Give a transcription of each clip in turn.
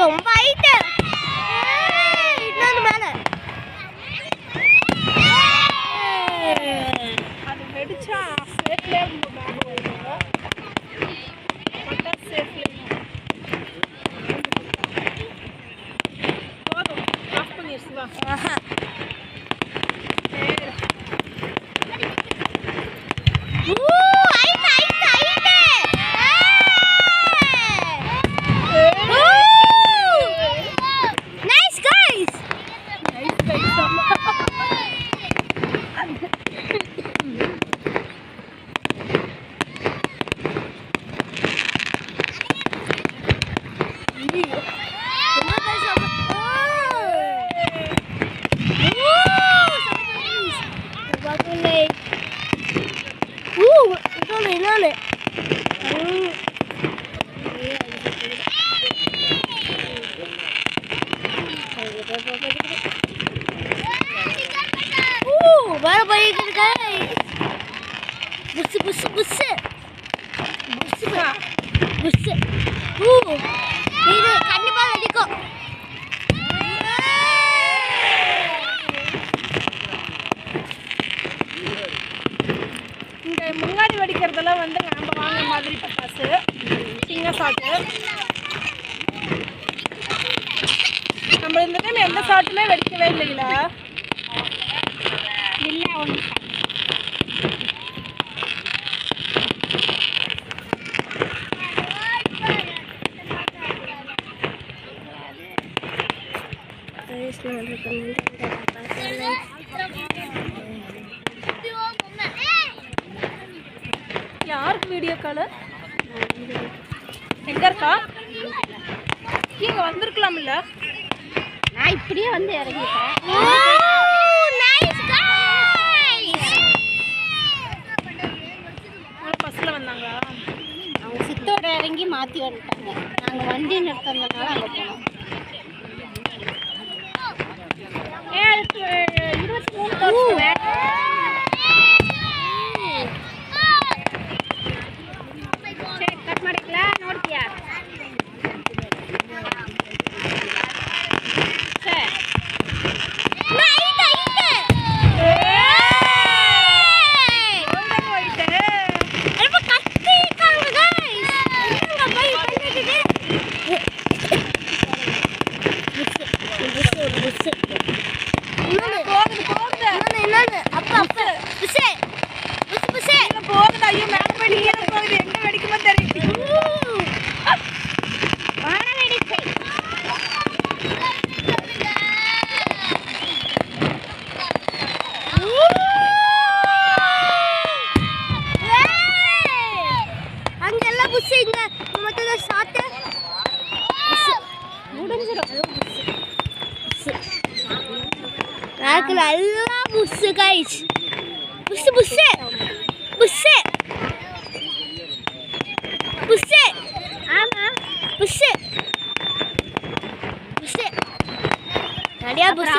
ரொம்ப ஹைட்டு. இன்னொன்று மேலே அது வெடிச்சா சேஃப்லேயே போதும் ஆஃப் பண்ணிடுச்சு வா. வர போயிருக்க push push push push push. இது கண்டிப்பா வெடிக்கும். இந்த முன்னாடி வெடிக்கிறதெல்லாம் வந்து நம்ம வாங்க மாதிரி பட்டாசு சின்ன சாட்டு. நம்ம இந்த டைம் எந்த சாட்டுமே வெடிக்கவே இல்லைங்களா? இல்லை ஒன்று யாருக்கு வீடியோ கால்? எங்க இருக்கா? இங்க வந்திருக்கலாம்ல. நான் இப்படியே வந்து இறங்கிட்டேன். பஸ்ல வந்தாங்களா? அவங்க சித்தோட இறங்கி மாற்றி வந்துட்டாங்க. நாங்கள் வண்டி நிறுத்தினதுனால அங்கே போனோம். 23 ಸರಿ ಕಟ್ ಮಾಡಿಕ್ಲಾ ನೋಡ್ತೀಯಾ? எல்லாம் push guys. Push push push push. ஆமா புஷ் புஷ். நிறைய புஷ்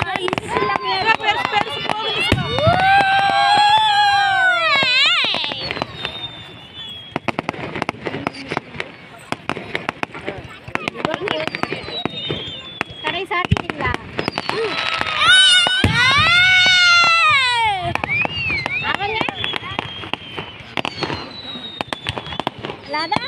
கடை சாப்பிட்டீங்களா? Lada,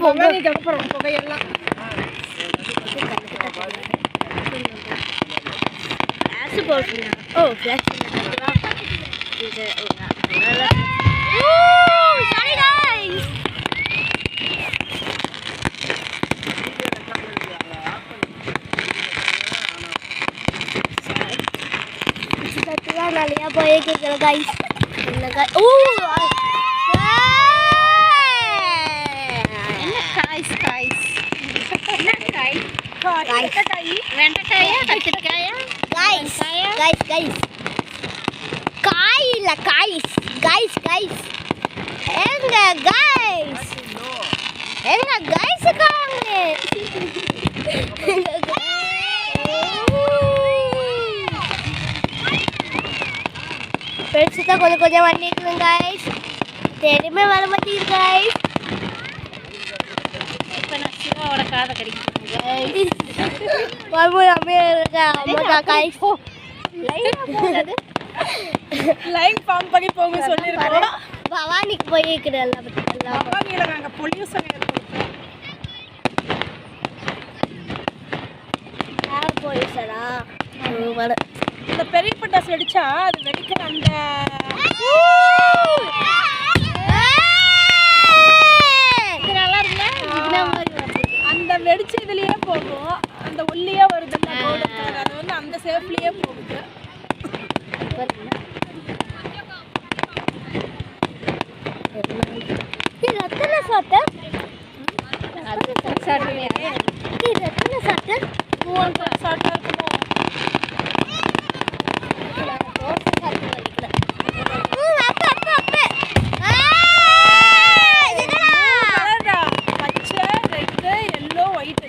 பவானிக்கு அப்புறம் புகையெல்லாம் நிறையா போய் கேட்குற கைஸ் என்ன காய்ஸ் காய்ஸ் என்ன காய் காய் வெண்டைக்காயா கத்திரிக்காயா கைஸ் கைஸ் கைஸ் காய் இல்ல கைஸ் கைஸ் கைஸ் எங்க கைஸ் இருக்காங்க ஃப்ரெண்ட்ஸ் தான் கொஞ்சம் பண்ணிட்டு கைஸ் தெரியுமே வர மாட்டேங்குது கைஸ் இப்போ நான் சிவாவோட காதை கடிக்கிறேன் கைஸ் லைன் ஃபார்ம் பண்ணி போங்க சொல்லிருக்கோம் பவானிக்கு போய் இருக்கிற பவானியில நாங்க பொல்யூஷன் ஏற்படுத்துறோம் யார் போலீஸரா இந்த பெரிய பட்டாசு வெடிச்சா அது வெடிக்கிற அந்த நல்லா இருக்குல்ல இந்த மாதிரி அந்த வெடிச்ச இதுலயே போகும் அந்த ஒல்லியா வருது அது வந்து அந்த சேஃப்லயே போகுது இது எத்தனை சாட்டு அது சாப்பிடுவியா இது எத்தனை சாட்டு 200 ஷார்ட்டா இருக்குமோ கலர்டா பச்சை ரெட் எல்லோ ஒயிட்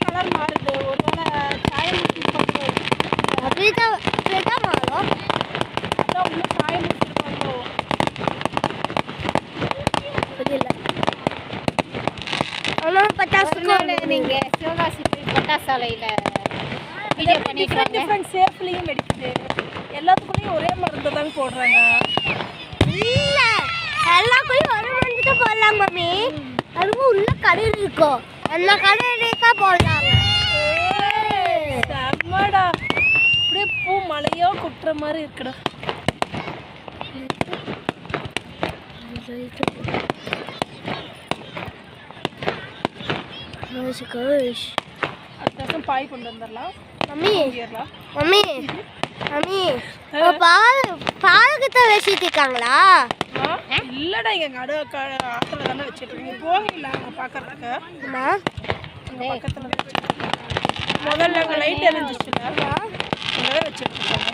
கலர் மாறுது ஒருவேளை சாயம் அதான் உள்ள சாயம் வச்சிருப்பாங்களோ நீங்க சிவகாசி போய் பட்டாசாலையில வீடியோ பண்ணிட்டு டிஃப்ரெண்ட் சேஃப்லயும் வெடிக்குது எல்லாத்துக்குள்ளேயும் ஒரே மருந்து தான் போடுறாங்க எல்லாக்குள்ளயும் ஒரு மருந்து போடலாம் மம்மி அதுவும் உள்ள கடை இருக்கும் எல்லா கடை இருக்கா போடலாம் செம்மடா அப்படியே பூ மழையோ கொட்டுற மாதிரி இருக்குடா அடுத்த பாய் கொண்டு வந்துடலாம் மம்மி ஏறலாம் மம்மி மம்மி பாலுக்கு தான் வச்சுட்டு இருக்காங்களா இல்லடா இங்க ஆத்துல தானே வச்சுட்டு இருக்கீங்க போகல அங்க பாக்குறதுக்கு அம்மா அங்க பக்கத்துல முதல்ல அங்க லைட் எரிஞ்சிச்சுல அங்கே வச்சுட்டு இருக்காங்க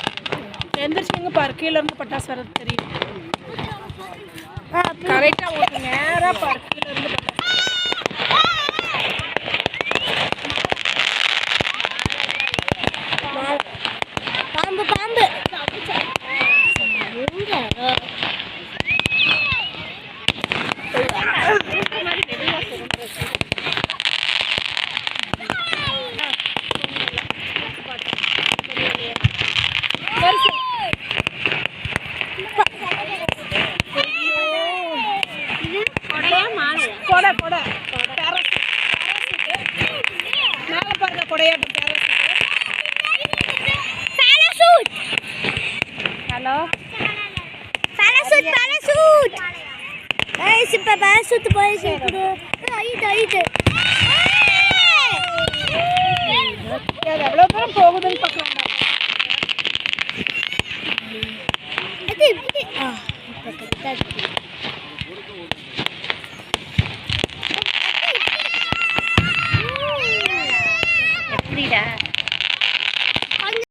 எந்திரிச்சிங்க பாரு கீழே இருந்து பட்டாசு வர்றது தெரியும் கரெக்டா ஓட்டு நேரா பாரு கீழே இருந்து பட்டாசு பாம்பு பாம்பு கொடை கொடை மேலே பாருங்க கொடையாட்டம் hello parachute super parachute parachute ஐது எவ்வளோ தூரம் போகுதுன்னு பார்க்கலாம் அது